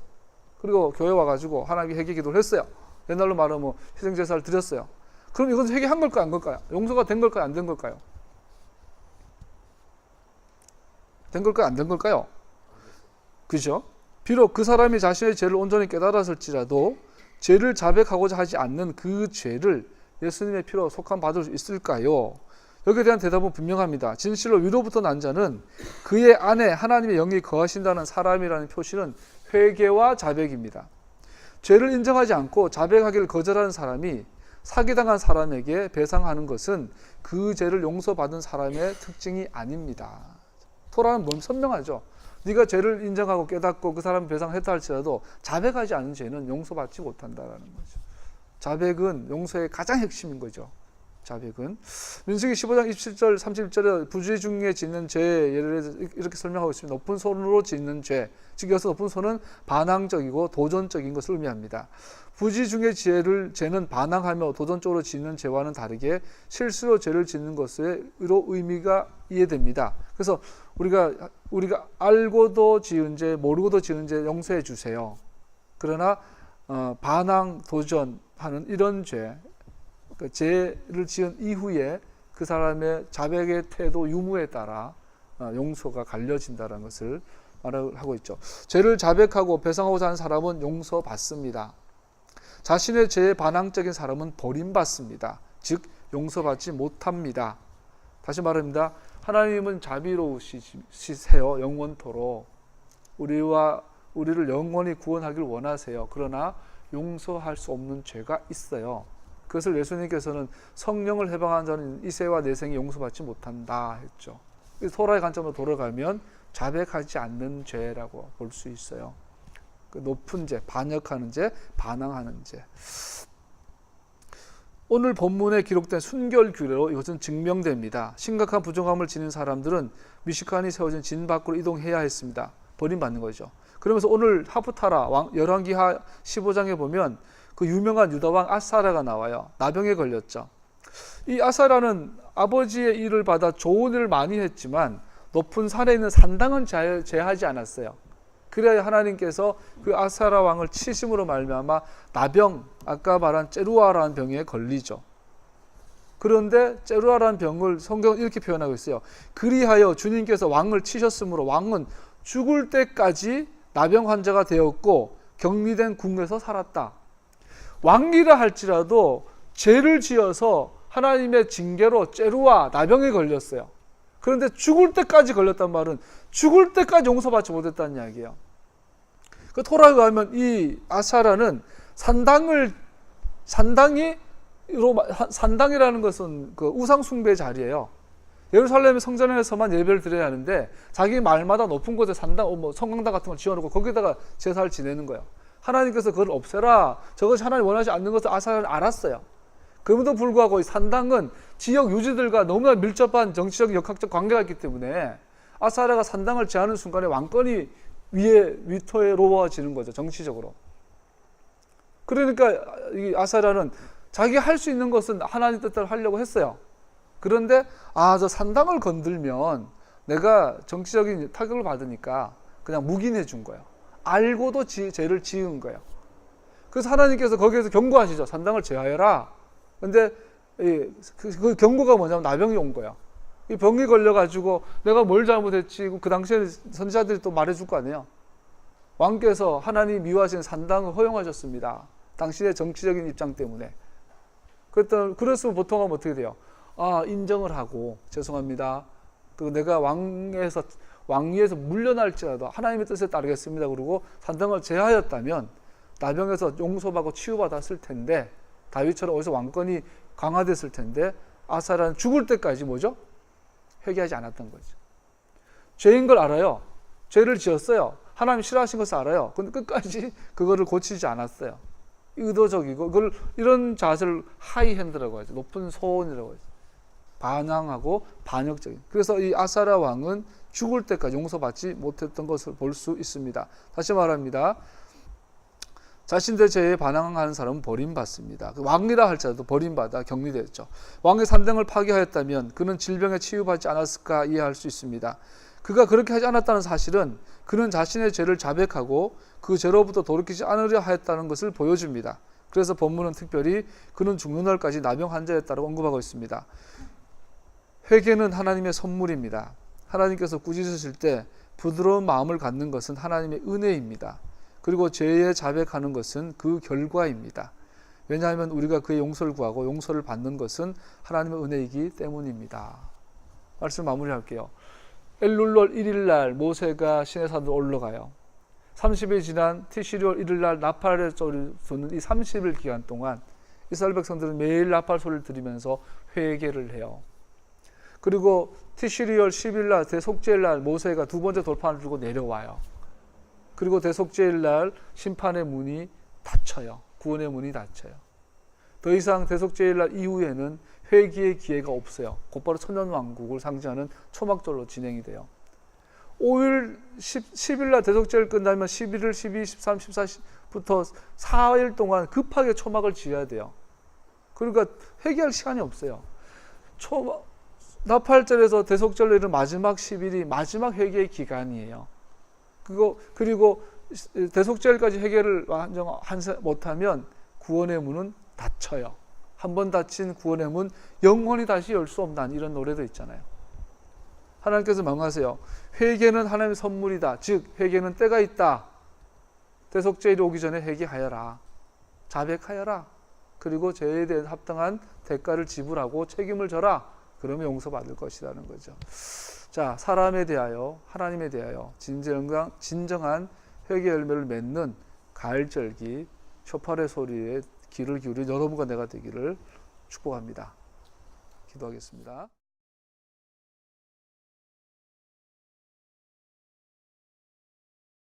그리고 교회 와가지고 하나님께 회개 기도를 했어요. 옛날로 말하면 희생제사를 드렸어요. 그럼 이건 회개한 걸까요? 안 걸까요? 용서가 된 걸까요? 안 된 걸까요? 된 걸까요? 안 된 걸까요? 그죠? 비록 그 사람이 자신의 죄를 온전히 깨달았을지라도 죄를 자백하고자 하지 않는 그 죄를 예수님의 피로 속함받을 수 있을까요? 여기에 대한 대답은 분명합니다. 진실로 위로부터 난 자는 그의 안에 하나님의 영이 거하신다는 사람이라는 표시는 회개와 자백입니다. 죄를 인정하지 않고 자백하기를 거절하는 사람이 사기당한 사람에게 배상하는 것은 그 죄를 용서받은 사람의 특징이 아닙니다. 토라는 너무 선명하죠. 네가 죄를 인정하고 깨닫고 그 사람이 배상했다 할지라도 자백하지 않은 죄는 용서받지 못한다는 거죠. 자백은 용서의 가장 핵심인 거죠. 자백은 민수기 15장 27절 31절에 부지 중에 짓는 죄 예를 들어서 이렇게 설명하고 있습니다. 높은 손으로 짓는 죄, 즉 여기서 높은 손은 반항적이고 도전적인 것을 의미합니다. 부지 중에 죄는 반항하며 도전적으로 짓는 죄와는 다르게 실수로 죄를 짓는 것으로 의미가 이해됩니다. 그래서 우리가 알고도 지은 죄, 모르고도 지은 죄 용서해 주세요. 그러나 반항, 도전하는 이런 죄, 그 죄를 지은 이후에 그 사람의 자백의 태도, 유무에 따라 용서가 갈려진다는 것을 말하고 있죠. 죄를 자백하고 배상하고 사는 사람은 용서받습니다. 자신의 죄에 반항적인 사람은 버림받습니다. 즉 용서받지 못합니다. 다시 말합니다. 하나님은 자비로우시세요. 영원토록 우리를 영원히 구원하길 원하세요. 그러나 용서할 수 없는 죄가 있어요. 그것을 예수님께서는 성령을 해방한 자는 이세와 내생이 용서받지 못한다 했죠. 토라의 관점으로 돌아가면 자백하지 않는 죄라고 볼 수 있어요. 그 높은 죄, 반역하는 죄, 반항하는 죄. 오늘 본문에 기록된 순결 규례로 이것은 증명됩니다. 심각한 부정함을 지닌 사람들은 미시칸이 세워진 진 밖으로 이동해야 했습니다. 버림받는 거죠. 그러면서 오늘 하프타라 열왕기하 15장에 보면 그 유명한 유다왕 아사라가 나와요. 나병에 걸렸죠. 이 아사라는 아버지의 일을 받아 좋은 일을 많이 했지만 높은 산에 있는 산당은 제하지 않았어요. 그래야 하나님께서 그 아사라 왕을 치심으로 말미암아 나병, 아까 말한 째루아라는 병에 걸리죠. 그런데 째루아라는 병을 성경은 이렇게 표현하고 있어요. 그리하여 주님께서 왕을 치셨으므로 왕은 죽을 때까지 나병 환자가 되었고 격리된 궁에서 살았다. 왕이라 할지라도 죄를 지어서 하나님의 징계로 째루아 나병에 걸렸어요. 그런데 죽을 때까지 걸렸단 말은 죽을 때까지 용서받지 못했다는 이야기예요. 그 토라에 가면 이 아사라는 산당이라는 것은 그 우상 숭배의 자리예요. 예루살렘 성전에서만 예배를 드려야 하는데 자기 말마다 높은 곳에 성강당 같은 걸 지어놓고 거기다가 제사를 지내는 거예요. 하나님께서 그걸 없애라. 저것이 하나님 원하지 않는 것을 아사라는 알았어요. 그럼에도 불구하고 이 산당은 지역 유지들과 너무나 밀접한 정치적 역학적 관계가 있기 때문에 아사라가 산당을 제하는 순간에 왕권이 위태로워지는 거죠. 정치적으로. 그러니까 이 아사라는 자기 할 수 있는 것은 하나님 뜻대로 하려고 했어요. 그런데 저 산당을 건들면 내가 정치적인 타격을 받으니까 그냥 묵인해 준 거예요. 알고도 죄를 지은 거예요. 그래서 하나님께서 거기에서 경고하시죠. 산당을 제하여라. 근데 그 경고가 뭐냐면 나병이 온 거예요. 이 병이 걸려가지고 내가 뭘 잘못했지. 그 당시에 선지자들이 또 말해줄 거 아니에요. 왕께서 하나님이 미워하시는 산당을 허용하셨습니다. 당신의 정치적인 입장 때문에. 그랬으면 보통 하면 어떻게 돼요? 인정을 하고 죄송합니다. 또 내가 왕위에서 물러날지라도 하나님의 뜻에 따르겠습니다. 그러고 산당을 제하였다면 나병에서 용서받고 치유받았을 텐데 다윗처럼 어디서 왕권이 강화됐을 텐데 아사라는 죽을 때까지 뭐죠? 회개하지 않았던 거죠. 죄인 걸 알아요. 죄를 지었어요. 하나님 싫어하신 것을 알아요. 근데 끝까지 그거를 고치지 않았어요. 의도적이고 이런 자세를 하이핸드라고 하죠. 높은 소원이라고 하죠. 반항하고 반역적인. 그래서 이 아사라 왕은 죽을 때까지 용서받지 못했던 것을 볼 수 있습니다. 다시 말합니다. 자신들의 죄에 반항하는 사람은 버림받습니다. 왕이라 할지라도 버림받아 격리되었죠. 왕의 산당을 파괴하였다면 그는 질병에 치유받지 않았을까 이해할 수 있습니다. 그가 그렇게 하지 않았다는 사실은 그는 자신의 죄를 자백하고 그 죄로부터 돌이키지 않으려 하였다는 것을 보여줍니다. 그래서 본문은 특별히 그는 죽는 날까지 나병 환자였다고 언급하고 있습니다. 회개는 하나님의 선물입니다. 하나님께서 꾸짖으실 때 부드러운 마음을 갖는 것은 하나님의 은혜입니다. 그리고 죄에 자백하는 것은 그 결과입니다. 왜냐하면 우리가 그의 용서를 구하고 용서를 받는 것은 하나님의 은혜이기 때문입니다. 말씀 마무리할게요. 엘룰월 1일 날 모세가 시내산으로 올라가요. 30일 지난 티시리월 1일 날 나팔의 소리를 듣는 이 30일 기간 동안 이스라엘 백성들은 매일 나팔 소리를 들으면서 회개를 해요. 그리고 티시리월 10일 날 대속죄일 날 모세가 두 번째 돌판을 들고 내려와요. 그리고 대속죄일 날 심판의 문이 닫혀요. 구원의 문이 닫혀요. 더 이상 대속죄일 날 이후에는 회개의 기회가 없어요. 곧바로 천년왕국을 상징하는 초막절로 진행이 돼요. 5일, 10일 날 대속죄일 끝나면 11일, 12, 13, 14부터 4일 동안 급하게 초막을 지어야 돼요. 그러니까 회개할 시간이 없어요. 나팔절에서 대속절로 이른 마지막 10일이 마지막 회개의 기간이에요. 그리고 대속죄일까지 회개를 못하면 구원의 문은 닫혀요. 한 번 닫힌 구원의 문 영원히 다시 열 수 없는 이런 노래도 있잖아요. 하나님께서 명하세요. 회개는 하나님의 선물이다. 즉 회개는 때가 있다. 대속죄일이 오기 전에 회개하여라. 자백하여라. 그리고 죄에 대해 합당한 대가를 지불하고 책임을 져라. 그러면 용서받을 것이라는 거죠. 자, 사람에 대하여 하나님에 대하여 진정한 회개 열매를 맺는 가을절기 쇼파의 소리에 귀를 기울여 여러분과 내가 되기를 축복합니다. 기도하겠습니다.